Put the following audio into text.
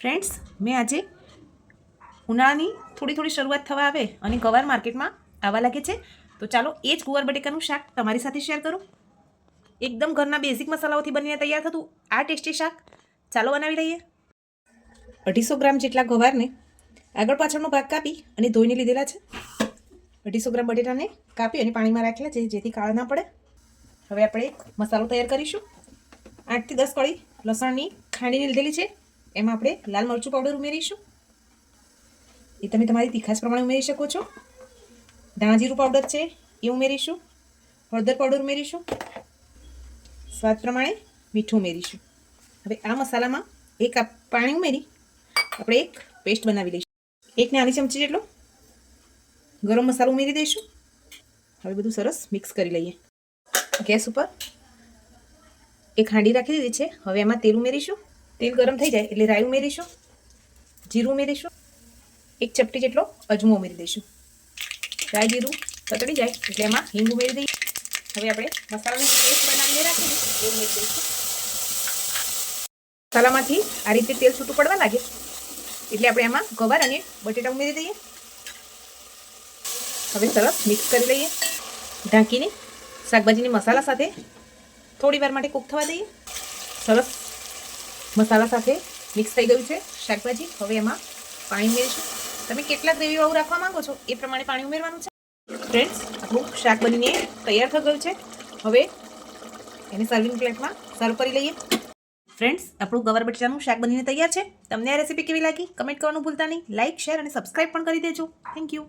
Friends, મેં આજે ઉનાળાની થોડી શરૂઆત થવા આવે અને ગવાર માર્કેટમાં આવવા લાગે છે, તો ચાલો એ જ ગુવાર બટેકાનું શાક તમારી સાથે શેર કરું. એકદમ ઘરના બેઝિક મસાલાઓથી બનીને તૈયાર થતું આ ટેસ્ટી શાક ચાલો બનાવી લઈએ. 250 ગ્રામ જેટલા ગવારને આગળ પાછળનો ભાગ કાપી અને ધોઈને લીધેલા છે. 250 ગ્રામ બટેટાને કાપી અને પાણીમાં રાખેલા છે, જેથી કાળા ના પડે. હવે આપણે મસાલો તૈયાર કરીશું. 8 થી 10 કળી લસણની ખાંડીને લીધેલી છે. એમાં આપણે લાલ મરચું પાવડર ઉમેરીશું. એ તમે તમારી તીખાશ પ્રમાણે ઉમેરી શકો છો. ધાણા જીરું પાવડર છે એ ઉમેરીશું. હળદર પાવડર ઉમેરીશું. સ્વાદ પ્રમાણે મીઠું ઉમેરીશું. હવે આ મસાલામાં એક પાણી ઉમેરી આપણે એક પેસ્ટ બનાવી લઈશું. 1 નાની ચમચી જેટલો ગરમ મસાલો ઉમેરી દઈશું. હવે બધું સરસ મિક્સ કરી લઈએ. ગેસ ઉપર એક હાંડી રાખી દીધી છે. હવે એમાં તેલ ઉમેરીશું. તેલ ગરમ થઈ જાય એટલે રાઈ ઉમેરીશું. જીરું ઉમેરીશું. 1 ચપટી જેટલો અજમો ઉમેરી દઈશું. રાઈ જીરું તતડી જાય એટલે એમાં હિંગ ઉમેરી દઈએ. હવે આપણે મસાલાની પેસ્ટ બનાવીને રાખેલી એ ઉમેરી દઈશું. મસાલામાંથી આ રીતે તેલ છૂટું પડવા લાગે એટલે આપણે એમાં ગવાર અને બટેટા ઉમેરી દઈએ. હવે સરસ મિક્સ કરી લઈએ. ઢાંકીને શાકભાજીની મસાલા સાથે થોડી વાર માટે કૂક થવા દઈએ. સરસ મસાલા સાથે મિક્સ થઈ ગયું છે શાકભાજી. હવે એમાં પાણી ઉમેરીશું. તમે કેટલા ગ્રેવીવાળું રાખવા માંગો છો એ પ્રમાણે પાણી ઉમેરવાનું છે. ફ્રેન્ડ્સ, આપણું શાક બનીને તૈયાર થઈ ગયું છે. હવે એને સર્વિંગ પ્લેટમાં સર્વ કરી લઈએ. ફ્રેન્ડ્સ, આપણું ગવાર બટેટાનું શાક બનીને તૈયાર છે. તમને આ રેસીપી કેવી લાગી કમેન્ટ કરવાનું ભૂલતા નહીં. લાઇક, શેર અને સબસ્ક્રાઇબ પણ કરી દેજો. Thank you.